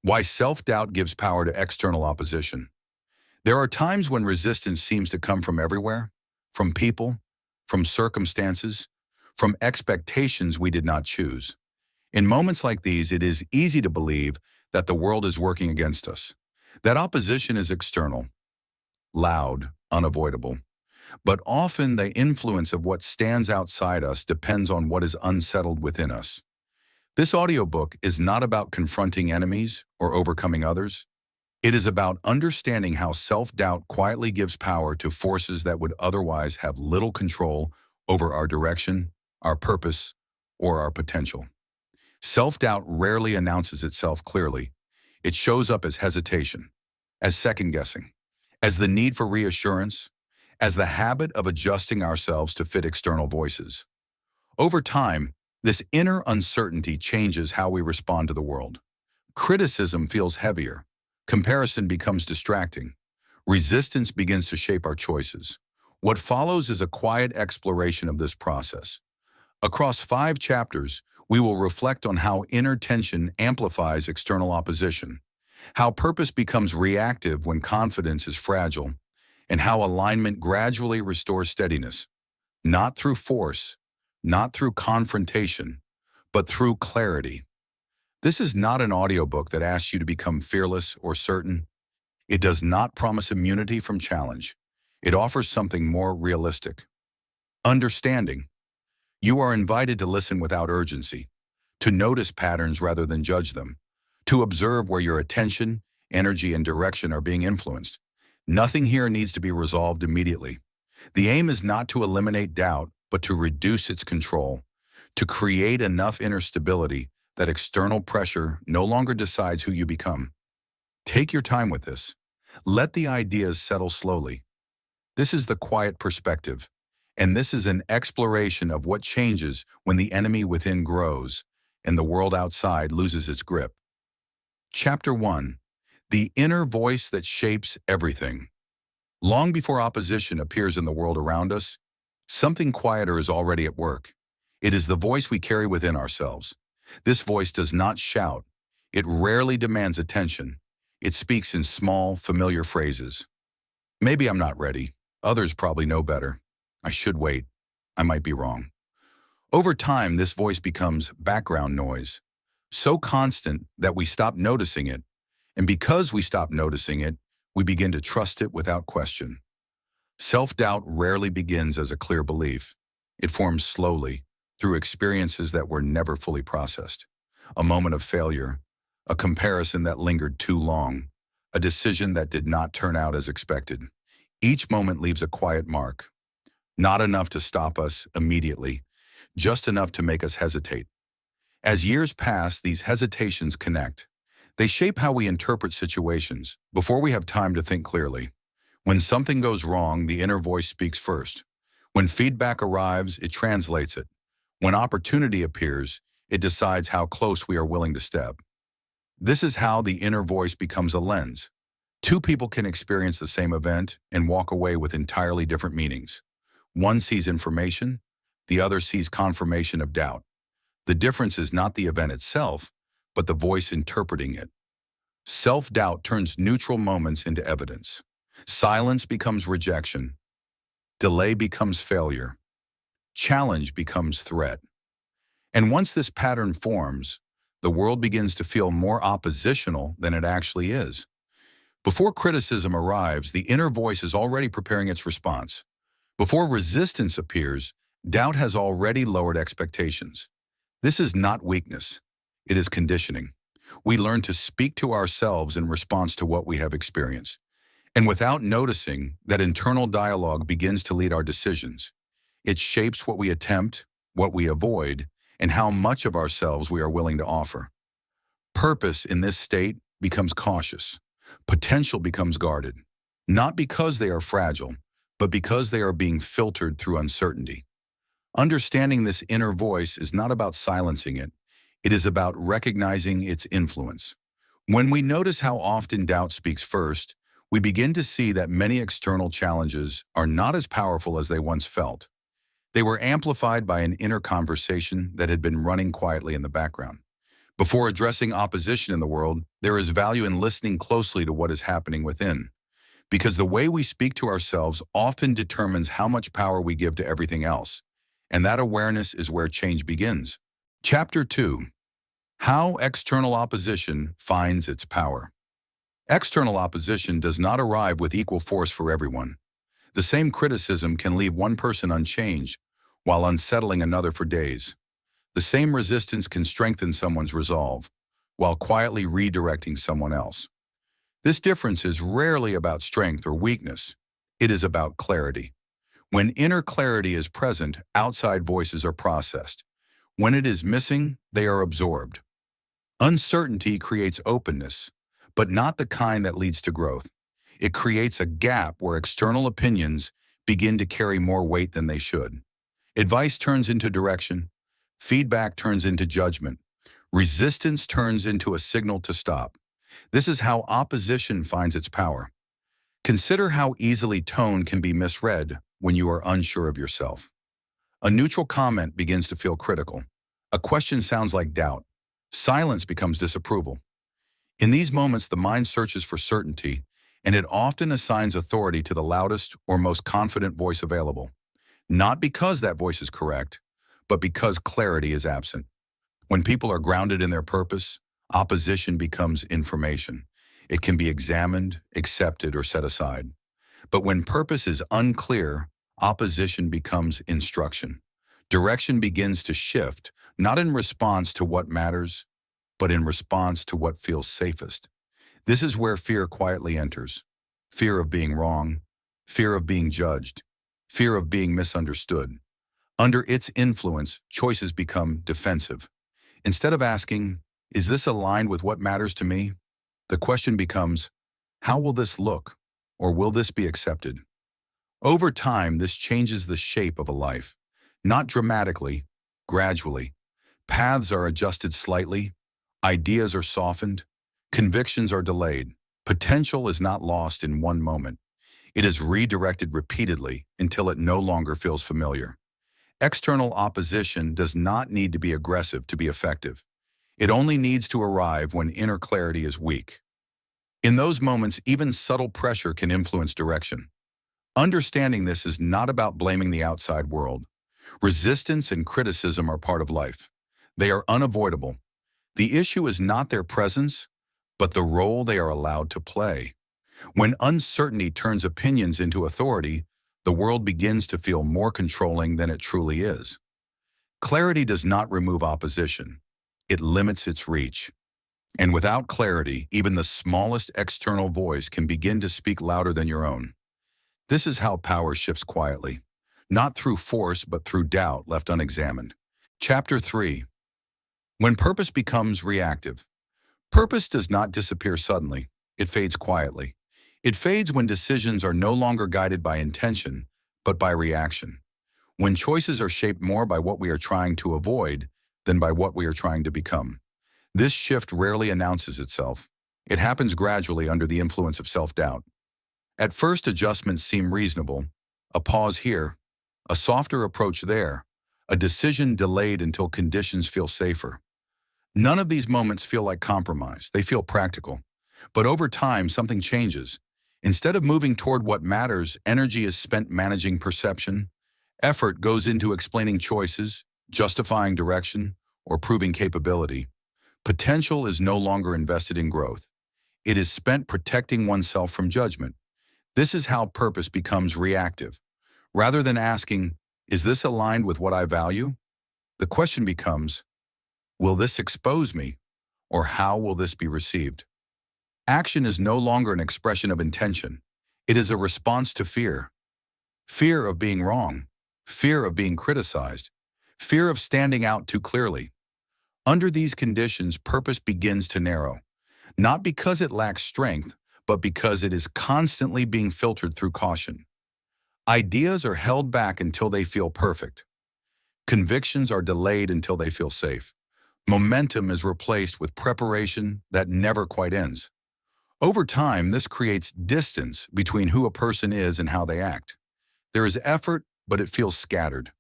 Why self-doubt gives power to external opposition. There are times when resistance seems to come from everywhere, from people, from circumstances, from expectations we did not choose. In moments like these, it is easy to believe that the world is working against us. That opposition is external, loud, unavoidable. But often the influence of what stands outside us depends on what is unsettled within us. This audiobook is not about confronting enemies or overcoming others. It is about understanding how self-doubt quietly gives power to forces that would otherwise have little control over our direction, our purpose, or our potential. Self-doubt rarely announces itself clearly. It shows up as hesitation, as second-guessing, as the need for reassurance, as the habit of adjusting ourselves to fit external voices. Over time, this inner uncertainty changes how we respond to the world. Criticism feels heavier. Comparison becomes distracting. Resistance begins to shape our choices. What follows is a quiet exploration of this process. Across 5 chapters, we will reflect on how inner tension amplifies external opposition, how purpose becomes reactive when confidence is fragile, and how alignment gradually restores steadiness, not through force, not through confrontation, but through clarity. This is not an audiobook that asks you to become fearless or certain. It does not promise immunity from challenge. It offers something more realistic. Understanding. You are invited to listen without urgency, to notice patterns rather than judge them, to observe where your attention, energy, and direction are being influenced. Nothing here needs to be resolved immediately. The aim is not to eliminate doubt, but to reduce its control, to create enough inner stability that external pressure no longer decides who you become. Take your time with this. Let the ideas settle slowly. This is the quiet perspective, and this is an exploration of what changes when the enemy within grows and the world outside loses its grip. Chapter 1. The inner voice that shapes everything. Long before opposition appears in the world around us, something quieter is already at work. It is the voice we carry within ourselves. This voice does not shout. It rarely demands attention. It speaks in small, familiar phrases. Maybe I'm not ready. Others probably know better. I should wait. I might be wrong. Over time, this voice becomes background noise, so constant that we stop noticing it. And because we stop noticing it, we begin to trust it without question. Self-doubt rarely begins as a clear belief. It forms slowly, through experiences that were never fully processed. A moment of failure, a comparison that lingered too long, a decision that did not turn out as expected. Each moment leaves a quiet mark. Not enough to stop us immediately, just enough to make us hesitate. As years pass, these hesitations connect. They shape how we interpret situations before we have time to think clearly. When something goes wrong, the inner voice speaks first. When feedback arrives, it translates it. When opportunity appears, it decides how close we are willing to step. This is how the inner voice becomes a lens. 2 people can experience the same event and walk away with entirely different meanings. One sees information, the other sees confirmation of doubt. The difference is not the event itself, but the voice interpreting it. Self-doubt turns neutral moments into evidence. Silence becomes rejection. Delay becomes failure. Challenge becomes threat. And once this pattern forms, the world begins to feel more oppositional than it actually is. Before criticism arrives, the inner voice is already preparing its response. Before resistance appears, doubt has already lowered expectations. This is not weakness. It is conditioning. We learn to speak to ourselves in response to what we have experienced. And without noticing, that internal dialogue begins to lead our decisions. It shapes what we attempt, what we avoid, and how much of ourselves we are willing to offer. Purpose in this state becomes cautious. Potential becomes guarded. Not because they are fragile, but because they are being filtered through uncertainty. Understanding this inner voice is not about silencing it. It is about recognizing its influence. When we notice how often doubt speaks first, we begin to see that many external challenges are not as powerful as they once felt. They were amplified by an inner conversation that had been running quietly in the background. Before addressing opposition in the world, there is value in listening closely to what is happening within, because the way we speak to ourselves often determines how much power we give to everything else, and that awareness is where change begins. Chapter 2. How external opposition finds its power. External opposition does not arrive with equal force for everyone. The same criticism can leave one person unchanged, while unsettling another for days. The same resistance can strengthen someone's resolve, while quietly redirecting someone else. This difference is rarely about strength or weakness. It is about clarity. When inner clarity is present, outside voices are processed. When it is missing, they are absorbed. Uncertainty creates openness, but not the kind that leads to growth. It creates a gap where external opinions begin to carry more weight than they should. Advice turns into direction. Feedback turns into judgment. Resistance turns into a signal to stop. This is how opposition finds its power. Consider how easily tone can be misread when you are unsure of yourself. A neutral comment begins to feel critical. A question sounds like doubt. Silence becomes disapproval. In these moments, the mind searches for certainty, and it often assigns authority to the loudest or most confident voice available. Not because that voice is correct, but because clarity is absent. When people are grounded in their purpose, opposition becomes information. It can be examined, accepted, or set aside. But when purpose is unclear, opposition becomes instruction. Direction begins to shift, not in response to what matters, but in response to what feels safest. This is where fear quietly enters. Fear of being wrong, fear of being judged, fear of being misunderstood. Under its influence, choices become defensive. Instead of asking, "Is this aligned with what matters to me?" the question becomes, "How will this look?" or "Will this be accepted?" Over time, this changes the shape of a life. Not dramatically, gradually. Paths are adjusted slightly, ideas are softened, convictions are delayed. Potential is not lost in one moment. It is redirected repeatedly until it no longer feels familiar. External opposition does not need to be aggressive to be effective. It only needs to arrive when inner clarity is weak. In those moments, even subtle pressure can influence direction. Understanding this is not about blaming the outside world. Resistance and criticism are part of life. They are unavoidable. The issue is not their presence, but the role they are allowed to play. When uncertainty turns opinions into authority, the world begins to feel more controlling than it truly is. Clarity does not remove opposition. It limits its reach. And without clarity, even the smallest external voice can begin to speak louder than your own. This is how power shifts quietly, not through force, but through doubt left unexamined. Chapter 3. When purpose becomes reactive. Purpose does not disappear suddenly. It fades quietly. It fades when decisions are no longer guided by intention, but by reaction. When choices are shaped more by what we are trying to avoid than by what we are trying to become. This shift rarely announces itself. It happens gradually under the influence of self-doubt. At first, adjustments seem reasonable. A pause here, a softer approach there, a decision delayed until conditions feel safer. None of these moments feel like compromise. They feel practical. But over time, something changes. Instead of moving toward what matters, energy is spent managing perception. Effort goes into explaining choices, justifying direction, or proving capability. Potential is no longer invested in growth. It is spent protecting oneself from judgment. This is how purpose becomes reactive. Rather than asking, "Is this aligned with what I value?" the question becomes, "Will this expose me?" or "How will this be received?" Action is no longer an expression of intention. It is a response to fear. Fear of being wrong, fear of being criticized, fear of standing out too clearly. Under these conditions, purpose begins to narrow, not because it lacks strength, but because it is constantly being filtered through caution. Ideas are held back until they feel perfect. Convictions are delayed until they feel safe. Momentum is replaced with preparation that never quite ends. Over time, this creates distance between who a person is and how they act. There is effort, but it feels scattered.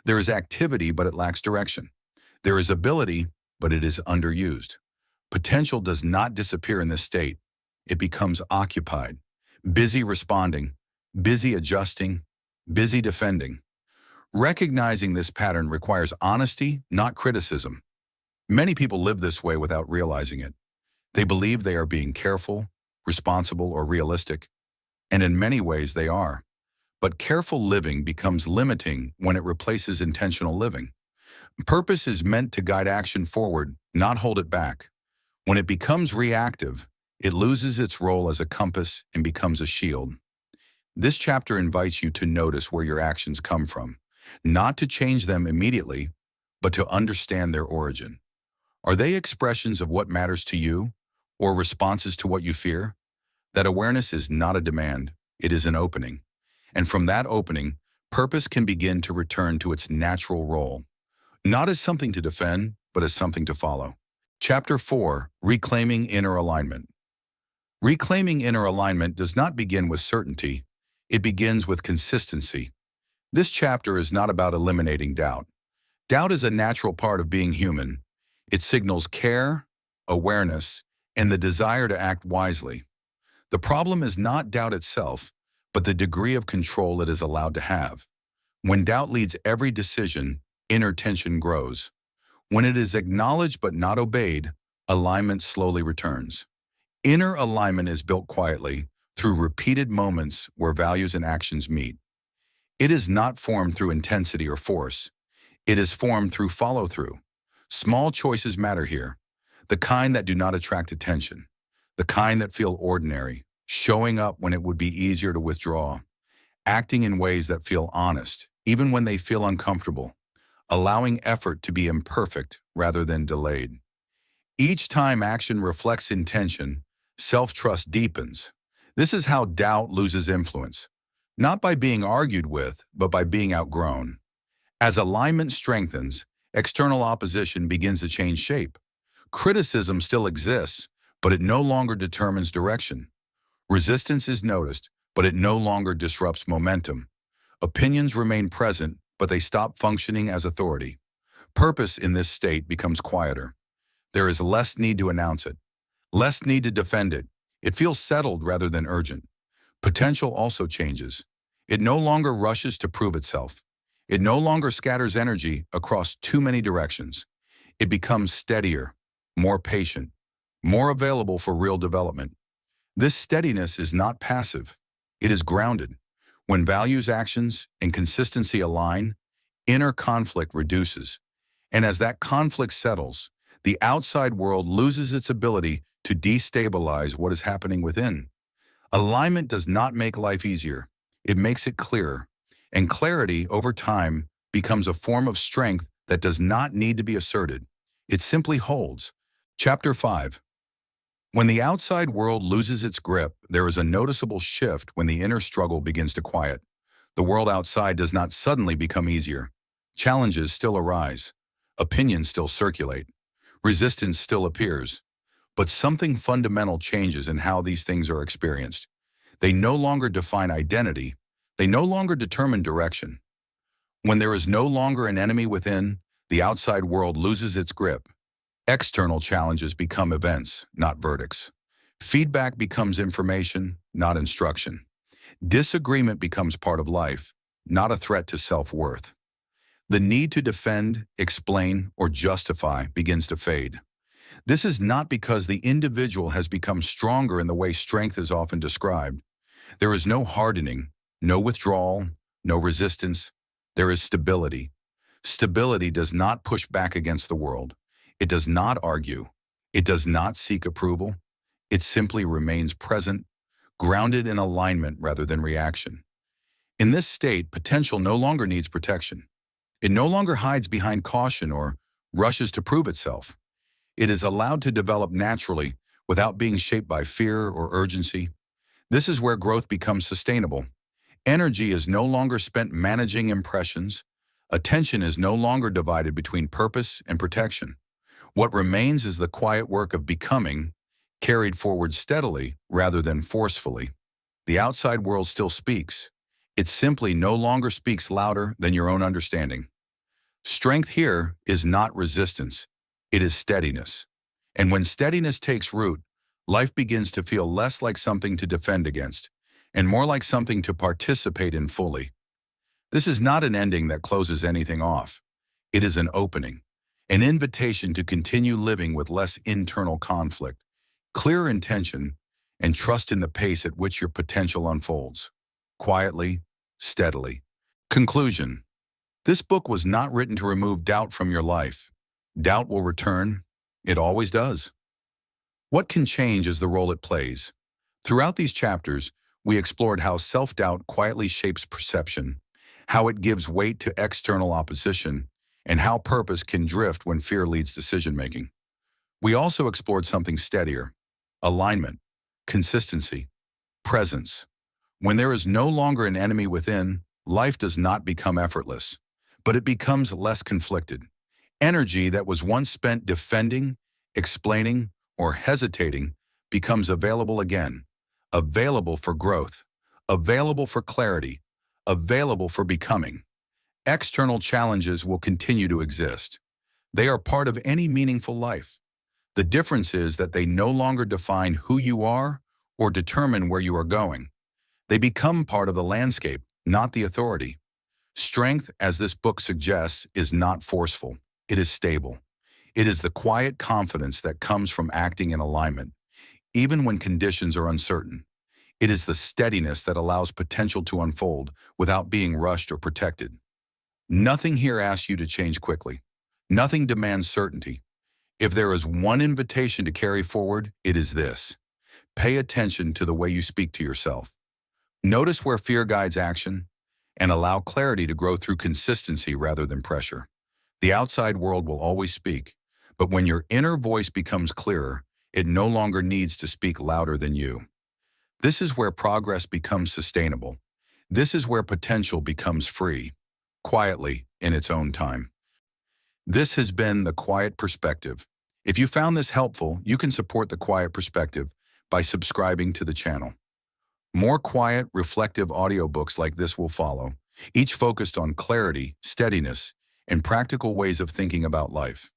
There is activity, but it lacks direction. There is ability, but it is underused. Potential does not disappear in this state. It becomes occupied, busy responding, busy adjusting, busy defending. Recognizing this pattern requires honesty, not criticism. Many people live this way without realizing it. They believe they are being careful, responsible, or realistic, and in many ways they are. But careful living becomes limiting when it replaces intentional living. Purpose is meant to guide action forward, not hold it back. When it becomes reactive, it loses its role as a compass and becomes a shield. This chapter invites you to notice where your actions come from, not to change them immediately, but to understand their origin. Are they expressions of what matters to you, or responses to what you fear? That awareness is not a demand, it is an opening. And from that opening, purpose can begin to return to its natural role, not as something to defend, but as something to follow. Chapter 4, Reclaiming Inner Alignment. Reclaiming inner alignment does not begin with certainty, it begins with consistency. This chapter is not about eliminating doubt. Doubt is a natural part of being human. It signals care, awareness, and the desire to act wisely. The problem is not doubt itself, but the degree of control it is allowed to have. When doubt leads every decision, inner tension grows. When it is acknowledged but not obeyed, alignment slowly returns. Inner alignment is built quietly, through repeated moments where values and actions meet. It is not formed through intensity or force. It is formed through follow-through. Small choices matter here, the kind that do not attract attention, the kind that feel ordinary, showing up when it would be easier to withdraw, acting in ways that feel honest, even when they feel uncomfortable, allowing effort to be imperfect rather than delayed. Each time action reflects intention, self-trust deepens. This is how doubt loses influence, not by being argued with, but by being outgrown. As alignment strengthens, external opposition begins to change shape. Criticism still exists, but it no longer determines direction. Resistance is noticed, but it no longer disrupts momentum. Opinions remain present, but they stop functioning as authority. Purpose in this state becomes quieter. There is less need to announce it, less need to defend it. It feels settled rather than urgent. Potential also changes. It no longer rushes to prove itself. It no longer scatters energy across too many directions. It becomes steadier, more patient, more available for real development. This steadiness is not passive. It is grounded. When values, actions, and consistency align, inner conflict reduces. And as that conflict settles, the outside world loses its ability to destabilize what is happening within. Alignment does not make life easier. It makes it clearer. And clarity, over time, becomes a form of strength that does not need to be asserted. It simply holds. Chapter 5. When the outside world loses its grip, there is a noticeable shift when the inner struggle begins to quiet. The world outside does not suddenly become easier. Challenges still arise. Opinions still circulate. Resistance still appears. But something fundamental changes in how these things are experienced. They no longer define identity. They no longer determine direction. When there is no longer an enemy within, the outside world loses its grip. External challenges become events, not verdicts. Feedback becomes information, not instruction. Disagreement becomes part of life, not a threat to self-worth. The need to defend, explain, or justify begins to fade. This is not because the individual has become stronger in the way strength is often described. There is no hardening, no withdrawal, no resistance. There is stability. Stability does not push back against the world. It does not argue. It does not seek approval. It simply remains present, grounded in alignment rather than reaction. In this state, potential no longer needs protection. It no longer hides behind caution or rushes to prove itself. It is allowed to develop naturally without being shaped by fear or urgency. This is where growth becomes sustainable. Energy is no longer spent managing impressions. Attention is no longer divided between purpose and protection. What remains is the quiet work of becoming, carried forward steadily rather than forcefully. The outside world still speaks. It simply no longer speaks louder than your own understanding. Strength here is not resistance. It is steadiness. And when steadiness takes root, life begins to feel less like something to defend against and more like something to participate in fully. This is not an ending that closes anything off. It is an opening, an invitation to continue living with less internal conflict, clearer intention, and trust in the pace at which your potential unfolds. Quietly, steadily. Conclusion. This book was not written to remove doubt from your life. Doubt will return. It always does. What can change is the role it plays. Throughout these chapters, we explored how self-doubt quietly shapes perception, how it gives weight to external opposition, and how purpose can drift when fear leads decision-making. We also explored something steadier: alignment, consistency, presence. When there is no longer an enemy within, life does not become effortless, but it becomes less conflicted. Energy that was once spent defending, explaining, or hesitating becomes available again, available for growth, available for clarity, available for becoming. External challenges will continue to exist. They are part of any meaningful life. The difference is that they no longer define who you are or determine where you are going. They become part of the landscape, not the authority. Strength, as this book suggests, is not forceful. It is stable. It is the quiet confidence that comes from acting in alignment, even when conditions are uncertain. It is the steadiness that allows potential to unfold without being rushed or protected. Nothing here asks you to change quickly. Nothing demands certainty. If there is one invitation to carry forward, it is this: pay attention to the way you speak to yourself. Notice where fear guides action, and allow clarity to grow through consistency rather than pressure. The outside world will always speak, but when your inner voice becomes clearer, it no longer needs to speak louder than you. This is where progress becomes sustainable. This is where potential becomes free, quietly, in its own time. This has been The Quiet Perspective. If you found this helpful, you can support The Quiet Perspective by subscribing to the channel. More quiet, reflective audiobooks like this will follow, each focused on clarity, steadiness, and practical ways of thinking about life.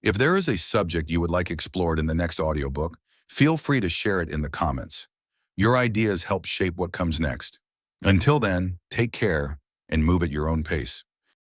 If there is a subject you would like explored in the next audiobook, feel free to share it in the comments. Your ideas help shape what comes next. Until then, take care and move at your own pace.